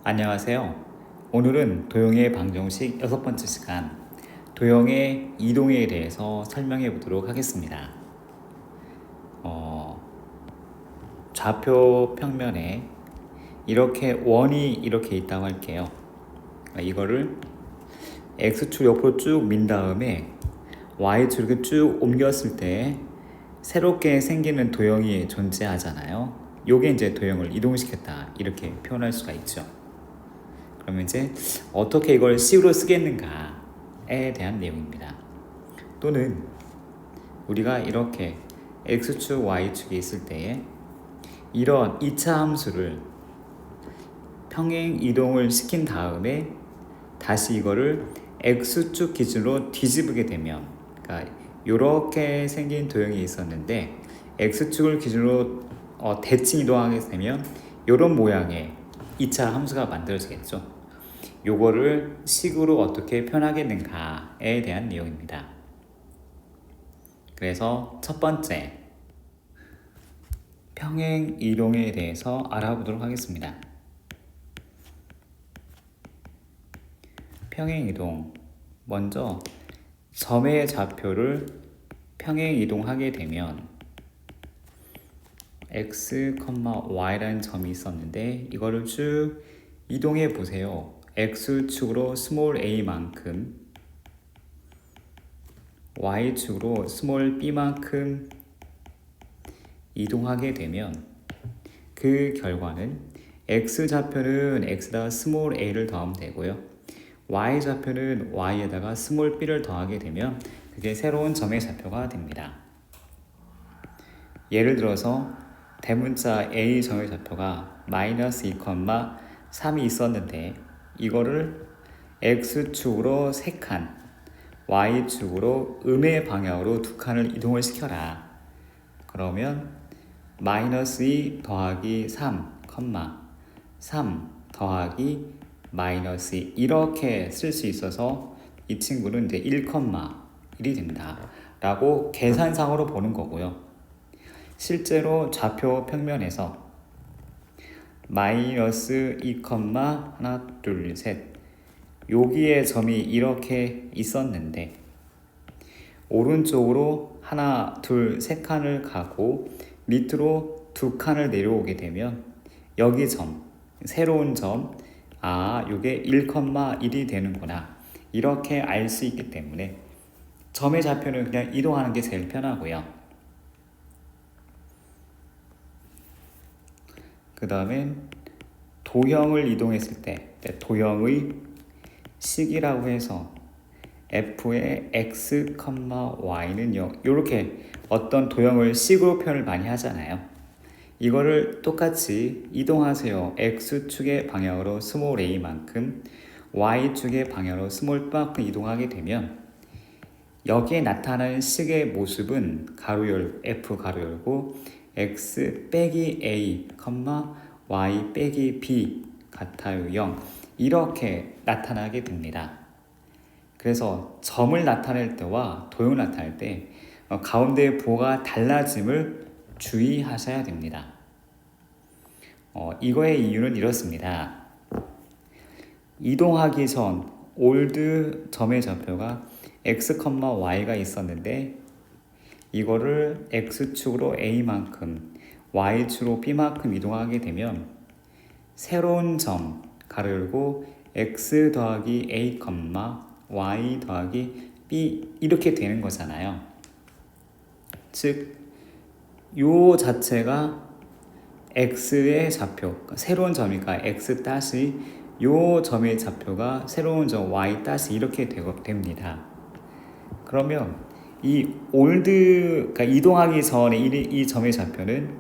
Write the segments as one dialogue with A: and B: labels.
A: 안녕하세요. 오늘은 도형의 방정식 6번째 시간, 도형의 이동에 대해서 설명해 보도록 하겠습니다. 좌표 평면에 이렇게 원이 이렇게 있다고 할게요. 이거를 X축 옆으로 쭉 민 다음에 Y축을 쭉 옮겼을 때 새롭게 생기는 도형이 존재하잖아요. 요게 이제 도형을 이동시켰다, 이렇게 표현할 수가 있죠. 그러면 이제 어떻게 이걸 C로 쓰겠는가에 대한 내용입니다. 또는 우리가 이렇게 X축, Y축이 있을 때 이런 2차 함수를 평행 이동을 시킨 다음에 다시 이거를 X축 기준으로 뒤집게 되면, 그러니까 이렇게 생긴 도형이 있었는데 X축을 기준으로 대칭 이동하게 되면 이런 모양의 2차 함수가 만들어지겠죠. 요거를 식으로 어떻게 표현하겠는가에 대한 내용입니다. 그래서 첫 번째, 평행 이동에 대해서 알아보도록 하겠습니다. 평행 이동, 먼저 점의 좌표를 평행 이동하게 되면 x, y라는 점이 있었는데 이거를 쭉 이동해 보세요. X축으로 스몰 a만큼, Y축으로 스몰 b만큼 이동하게 되면 그 결과는 X좌표는 X에다가 스몰 a를 더하면 되고요. Y좌표는 Y에다가 스몰 b를 더하게 되면 그게 새로운 점의 좌표가 됩니다. 예를 들어서 대문자 A 점의 좌표가 마이너스 2,3이 있었는데 이거를 X축으로 3칸, Y축으로 음의 방향으로 2칸을 이동을 시켜라. 그러면 마이너스 2 더하기 3, 3 더하기 마이너스 2 이렇게 쓸 수 있어서 이 친구는 이제 1,1이 된다 라고 계산상으로 보는 거고요. 실제로 좌표 평면에서 마이너스 2, 하나, 둘, 셋 여기에 점이 이렇게 있었는데 오른쪽으로 하나, 둘, 세 칸을 가고 밑으로 2칸을 내려오게 되면 여기 점, 새로운 점, 요게 1,1이 되는구나 이렇게 알 수 있기 때문에 점의 좌표는 그냥 이동하는 게 제일 편하고요. 그 다음에 도형을 이동했을 때 도형의 식이라고 해서 f의 x, y는 0 이렇게 어떤 도형을 식으로 표현을 많이 하잖아요. 이거를 똑같이 이동하세요. x축의 방향으로 스몰 a만큼, y축의 방향으로 스몰 b만큼 이동하게 되면 여기에 나타나는 식의 모습은 가로 열고 f 가로 열고 x 빼기 a, y 빼기 b 같아요 0 이렇게 나타나게 됩니다. 그래서 점을 나타낼 때와 도형을 나타낼 때 가운데의 부호가 달라짐을 주의하셔야 됩니다. 이거의 이유는 이렇습니다. 이동하기 전 올드 점의 좌표가 x, y가 있었는데 이거를 x축으로 a만큼, y축으로 b만큼 이동하게 되면 새로운 점, 가로 열고 x 더하기 a, y 더하기 b 이렇게 되는 거잖아요. 즉, 요 자체가 x의 좌표, 새로운 점이니까 x 다시 요 점의 좌표가 새로운 점 y 다시 이렇게 됩니다. 그러면 이 올드, 그러니까 이동하기 전에 이 점의 좌표는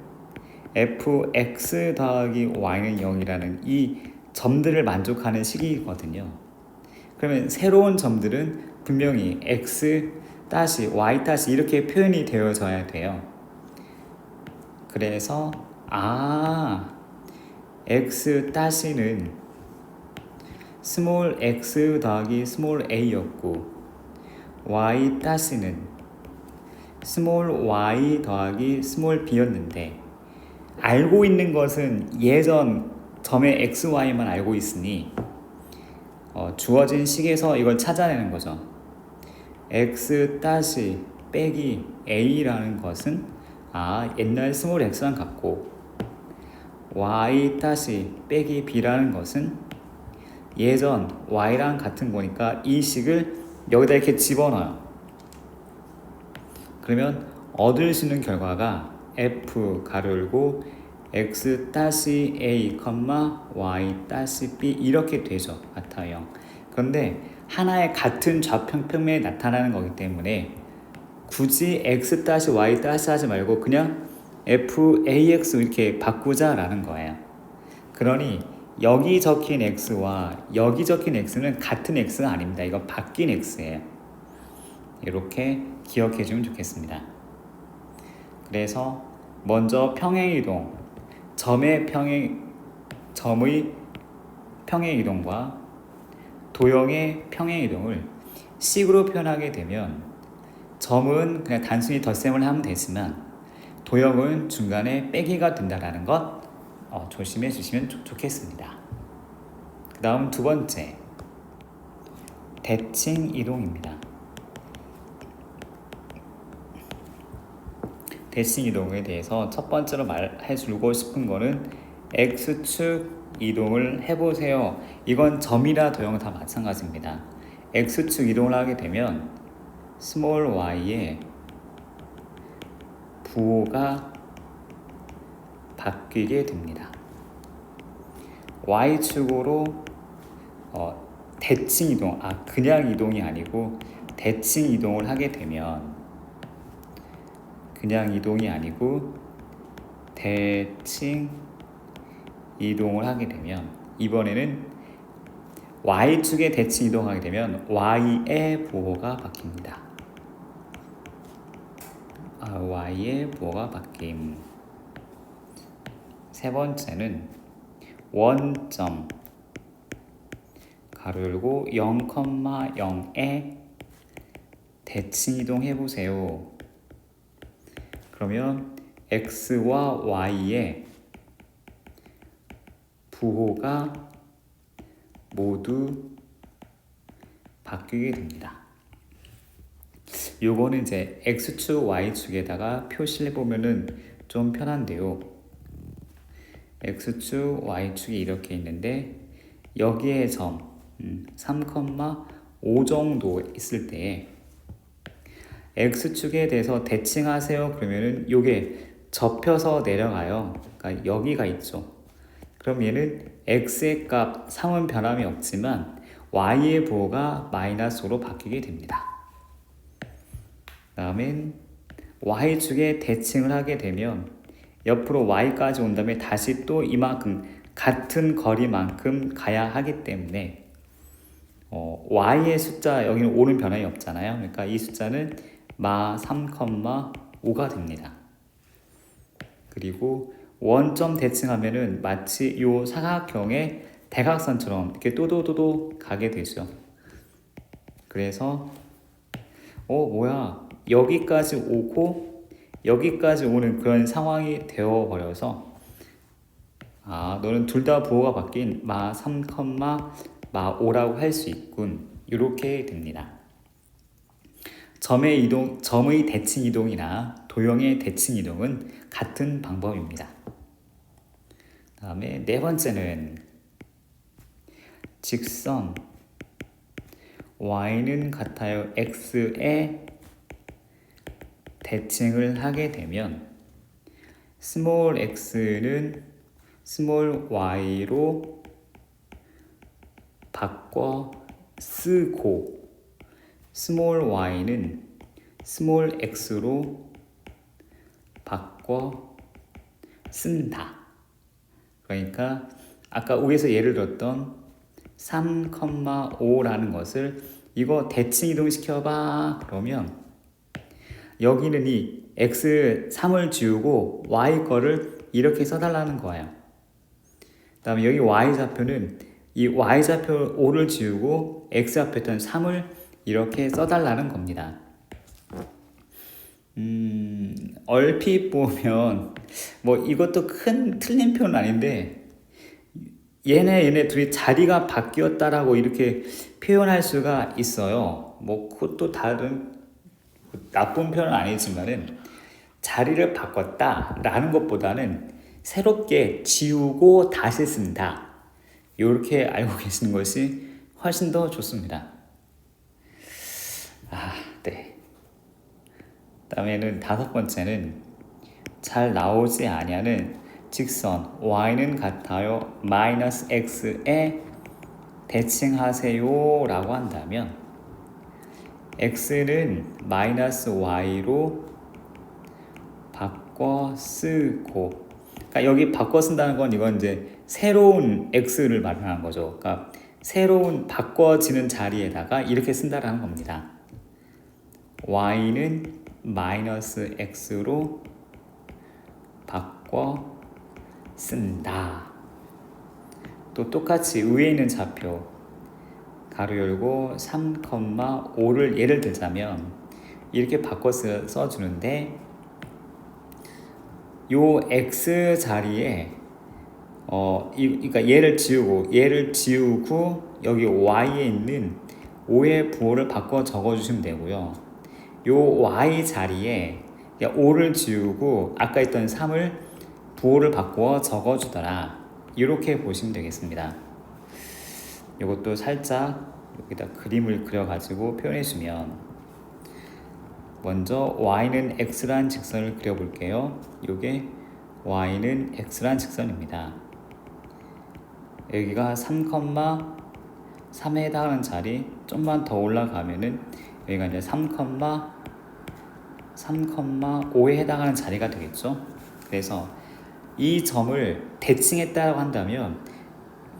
A: fx 더하기 y는 0이라는 이 점들을 만족하는 식이거든요. 그러면 새로운 점들은 분명히 x 다시 y 다시 이렇게 표현이 되어져야 돼요. 그래서 x 다시는 스몰 x 더하기 스몰 a였고 y 다시는 스몰 y 더하기 스몰 b였는데 알고 있는 것은 예전 점의 xy만 알고 있으니 주어진 식에서 이걸 찾아내는 거죠. x 따시 빼기 a라는 것은 옛날 스몰 x랑 같고, y 따시 빼기 b라는 것은 예전 y랑 같은 거니까 이 식을 여기다 이렇게 집어넣어요. 그러면 얻을 수 있는 결과가 f 가로 열고 x 따시 a, y 따시 b 이렇게 되죠. 같아요. 그런데 하나의 같은 좌평평면에 나타나는 거기 때문에 굳이 x 따시 y 따시 하지 말고 그냥 f(ax) 이렇게 바꾸자라는 거예요. 그러니 여기 적힌 x와 여기 적힌 x는 같은 x가 아닙니다. 이건 바뀐 x예요. 이렇게 기억해 주면 좋겠습니다. 그래서 먼저 평행이동, 점의 평행이동과 도형의 평행이동을 식으로 표현하게 되면 점은 그냥 단순히 덧셈을 하면 되지만 도형은 중간에 빼기가 된다는 것 조심해 주시면 좋겠습니다. 그 다음 두 번째, 대칭 이동입니다. 대칭 이동에 대해서 첫 번째로 말해주고 싶은 거는 X축 이동을 해보세요. 이건 점이나 도형 다 마찬가지입니다. X축 이동을 하게 되면 스몰 y의 부호가 바뀌게 됩니다. Y축으로 대칭 이동, 그냥 이동이 아니고 대칭 이동을 하게 되면, 그냥 이동이 아니고 대칭 이동을 하게 되면 이번에는 Y축에 대칭 이동하게 되면 Y의 부호가 바뀝니다. Y의 부호가 바뀜. 세 번째는 원점 가로 열고 0,0에 대칭 이동해 보세요. 그러면 x와 y의 부호가 모두 바뀌게 됩니다. 요거는 이제 x축, y축에다가 표시를 해보면은 좀 편한데요. x축, y축이 이렇게 있는데 여기에 점 3,5 정도 있을 때 x축에 대해서 대칭하세요. 그러면은 요게 접혀서 내려가요. 그러니까 여기가 있죠. 그럼 얘는 x의 값 3은 변함이 없지만 y의 부호가 마이너스로 바뀌게 됩니다. 다음엔 y축에 대칭을 하게 되면 옆으로 y까지 온 다음에 다시 또 이만큼 같은 거리만큼 가야 하기 때문에 y의 숫자, 여기는 5는 변함이 없잖아요. 그러니까 이 숫자는 마 3,5가 됩니다. 그리고 원점 대칭하면은 마치 요 사각형의 대각선처럼 이렇게 또도도도 가게 되죠. 그래서 뭐야, 여기까지 오고 여기까지 오는 그런 상황이 되어버려서 너는 둘 다 부호가 바뀐 마 3,5라고 할 수 있군. 이렇게 됩니다. 점의 대칭 이동이나 도형의 대칭 이동은 같은 방법입니다. 다음에 네 번째는 직선 y는 같아요 x에 대칭을 하게 되면 스몰 x는 스몰 y로 바꿔 쓰고 스몰 y는 스몰 x로 바꿔 쓴다. 그러니까 아까 위에서 예를 들었던 3,5라는 것을 이거 대칭 이동시켜봐. 그러면 여기는 이 x 3을 지우고 y 거를 이렇게 써달라는 거예요. 그 다음에 여기 y좌표는 이 y좌표 5를 지우고 x좌표였던 3을 이렇게 써달라는 겁니다. 얼핏 보면 뭐 이것도 큰 틀린 표현은 아닌데 얘네 둘이 자리가 바뀌었다라고 이렇게 표현할 수가 있어요. 뭐 그것도 다른 나쁜 표현은 아니지만은 자리를 바꿨다라는 것보다는 새롭게 지우고 다시 쓴다. 이렇게 알고 계시는 것이 훨씬 더 좋습니다. 네. 다음에는 5번째는 잘 나오지 아니하는 직선 y는 같아요 마이너스 x에 대칭하세요 라고 한다면 x는 마이너스 y로 바꿔 쓰고, 그러니까 여기 바꿔 쓴다는 건 이건 이제 새로운 x를 말하는 거죠. 그러니까 새로운 바꿔지는 자리에다가 이렇게 쓴다라는 겁니다. y는 마이너스 x로 바꿔 쓴다. 또 똑같이 위에 있는 좌표 가로 열고 3,5를 예를 들자면 이렇게 바꿔 써주는데 요 x 자리에 그러니까 얘를 지우고 여기 y에 있는 5의 부호를 바꿔 적어주시면 되고요. 요 y 자리에 5를 지우고 아까 있던 3을 부호를 바꿔 적어주더라. 이렇게 보시면 되겠습니다. 이것도 살짝 여기다 그림을 그려가지고 표현해주면, 먼저 y는 x란 직선을 그려볼게요. 이게 y는 x란 직선입니다. 여기가 3,3에 해당하는 자리 좀만 더 올라가면은 여기가 이제 3,5에 해당하는 자리가 되겠죠. 그래서 이 점을 대칭했다고 한다면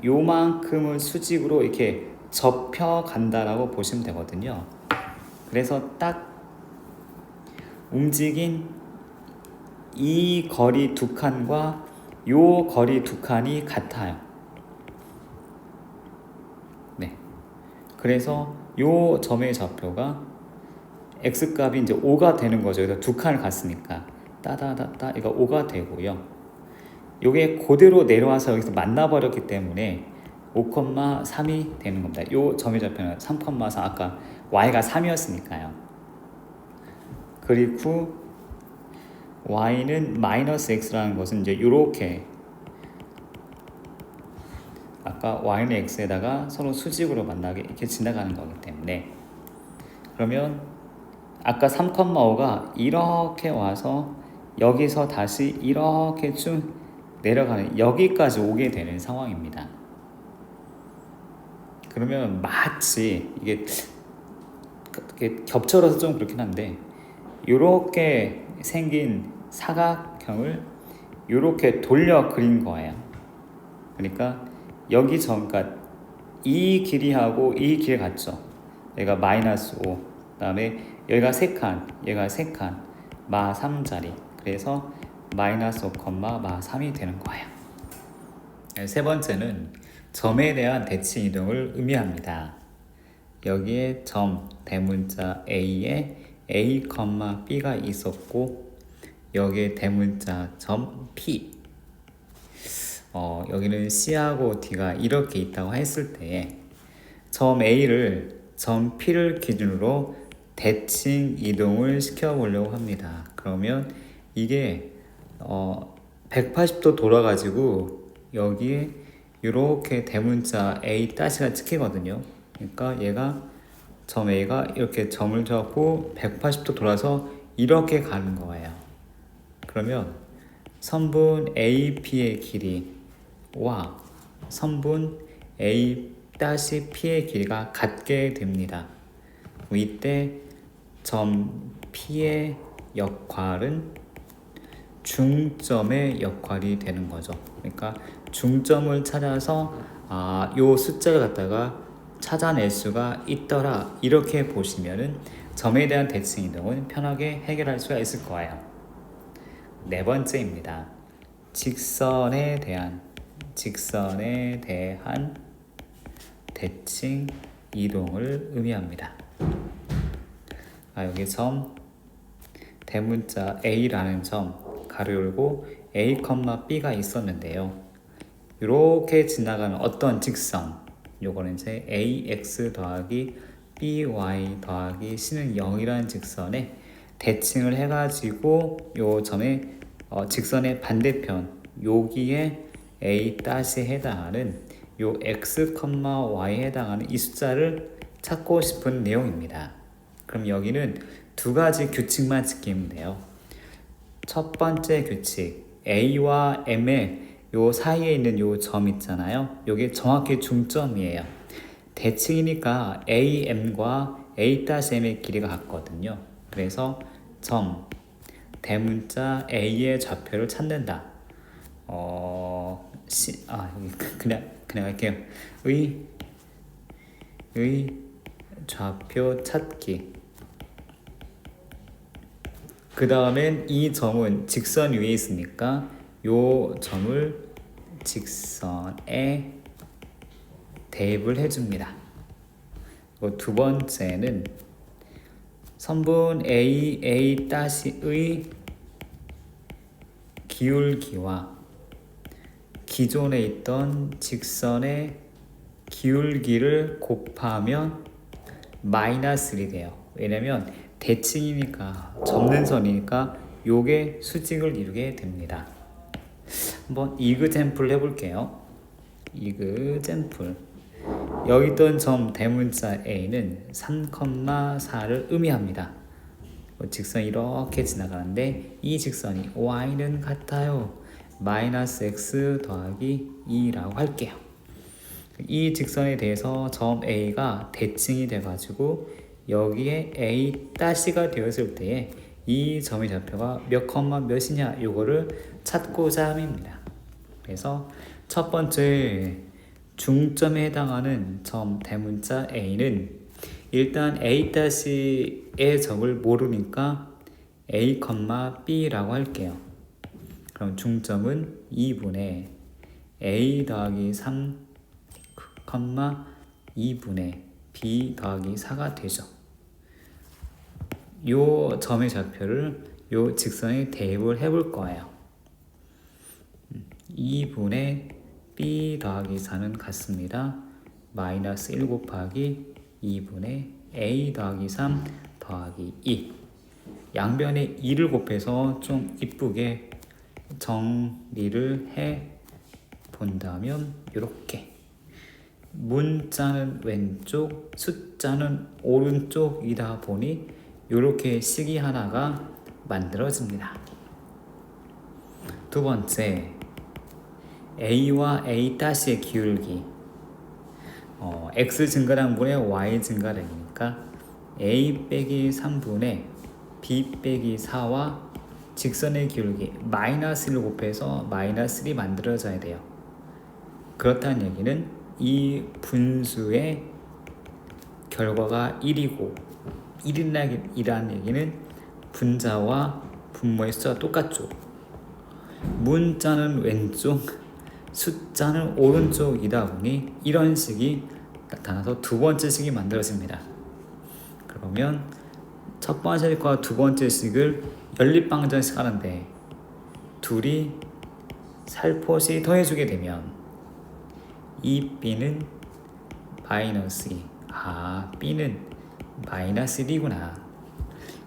A: 요만큼은 수직으로 이렇게 접혀 간다라고 보시면 되거든요. 그래서 딱 움직인 이 거리 두 칸과 요 거리 두 칸이 같아요. 네. 그래서 요 점의 좌표가 x값이 이제 5가 되는 거죠. 그래서 두 칸을 갔으니까 따다다다 이거 5가 되고요. 요게 그대로 내려와서 여기서 만나버렸기 때문에 5,3이 되는 겁니다. 요 점의 좌표는 3,4, 아까 y가 3이었으니까요. 그리고 y는 마이너스 x라는 것은 이제 요렇게 아까 y는 x에다가 서로 수직으로 만나게 이렇게 지나가는 거기 때문에, 그러면 아까 3,5가 이렇게 와서 여기서 다시 이렇게 쭉 내려가는 여기까지 오게 되는 상황입니다. 그러면 마치 이게 겹쳐서 좀 그렇긴 한데 이렇게 생긴 사각형을 이렇게 돌려 그린 거예요. 그러니까 여기 그러니까 이 길이하고 이 길이 같죠. 얘가 마이너스 5, 그다음에 여기가 3칸, 얘가 3칸, 마 3자리. 그래서 마이너스 5, 마 3이 되는 거예요. 세 번째는 점에 대한 대칭 이동을 의미합니다. 여기에 점 대문자 A에 A, B가 있었고 여기에 대문자 점 P, 여기는 C하고 D가 이렇게 있다고 했을 때 점 A를 점 P를 기준으로 대칭 이동을 시켜보려고 합니다. 그러면 이게 180도 돌아가지고 여기에 이렇게 대문자 A 따시가 찍히거든요. 그러니까 얘가 점 A가 이렇게 점을 잡고 180도 돌아서 이렇게 가는 거예요. 그러면 선분 AP의 길이와 선분 A-P의 길이가 같게 됩니다. 이때 점 P의 역할은 중점의 역할이 되는 거죠. 그러니까 중점을 찾아서 요 숫자를 갖다가 찾아낼 수가 있더라, 이렇게 보시면은 점에 대한 대칭 이동은 편하게 해결할 수가 있을 거예요. 네 번째입니다. 직선에 대한 대칭 이동을 의미합니다. 여기 점 대문자 A라는 점 가로 열고 A, B가 있었는데요. 이렇게 지나가는 어떤 직선, 요거는 이제 ax 더하기 by 더하기 c는 0이라는 직선에 대칭을 해가지고 요 점의 직선의 반대편 여기에 a-에 해당하는 요 x, y에 해당하는 이 숫자를 찾고 싶은 내용입니다. 그럼 여기는 두 가지 규칙만 지키면 돼요. 첫 번째 규칙, a와 m의 요 사이에 있는 요 점 있잖아요. 요게 정확히 중점이에요. 대칭이니까 am과 a-m의 길이가 같거든요. 그래서 점 대문자 a의 좌표를 찾는다. 여기 그냥 할게요. 의 좌표 찾기. 그 다음엔 이 점은 직선 위에 있으니까 요 점을 직선에 대입을 해줍니다. 두 번째는 선분 AA' 의 기울기와 기존에 있던 직선의 기울기를 곱하면 -1이 돼요. 왜냐면 대칭이니까 접는 선이니까 요게 수직을 이루게 됩니다. 한번 이그젬플 해볼게요. 이그젬플. 여기 있던 점 대문자 A는 3,4를 의미합니다. 직선이 이렇게 지나가는데 이 직선이 y는 같아요. -x 더하기 2라고 할게요. 이 직선에 대해서 점 A가 대칭이 돼가지고 여기에 A-가 되었을 때에 이 점의 좌표가 몇 컴마 몇이냐 요거를 찾고자 함입니다. 그래서 첫 번째 중점에 해당하는 점 대문자 A는 일단 A-의 점을 모르니까 A, B라고 할게요. 그럼 중점은 2분의 A 더하기 3, 2분의 B 더하기 4가 되죠. 요 점의 좌표를 요 직선에 대입을 해볼 거예요. 2분의 B 더하기 4는 같습니다. -1 곱하기 2분의 A 더하기 3 더하기 2. 양변에 2를 곱해서 좀 이쁘게 정리를 해 본다면 이렇게 문자는 왼쪽, 숫자는 오른쪽이다 보니 이렇게 식이 하나가 만들어집니다. 두 번째, A와 A-의 기울기. X 증가량분의 Y 증가량이니까 A 빼기 3분의 B 빼기 4와 직선의 기울기 -1을 곱해서 -1이 만들어져야 돼요. 그렇다는 얘기는 이 분수의 결과가 1이고 1이라는 얘기는 분자와 분모의 숫자가 똑같죠. 문자는 왼쪽, 숫자는 오른쪽이다 보니 이런 식이 나타나서 두 번째 식이 만들어집니다. 그러면 첫 번째 식과 두 번째 식을 연립방정식 하는데 둘이 살포시 더해주게 되면 이 B는 -2. B는 -1이구나.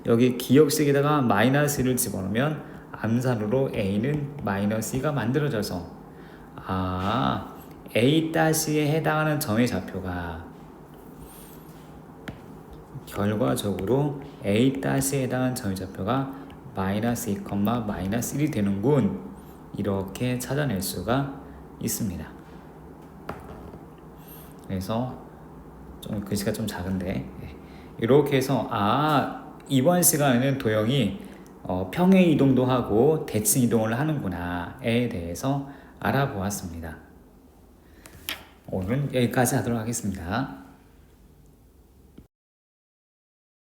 A: 여기 기억식에다가 -1을 집어넣으면 암산으로 A는 -2가 만들어져서 A-에 해당하는 점의 좌표가 결과적으로 A-에 해당하는 점의 좌표가 -2, -1이 되는군. 이렇게 찾아낼 수가 있습니다. 그래서 좀 글씨가 좀 작은데 이렇게 해서 이번 시간에는 도형이 평행 이동도 하고 대칭 이동을 하는구나에 대해서 알아보았습니다. 오늘은 여기까지 하도록 하겠습니다.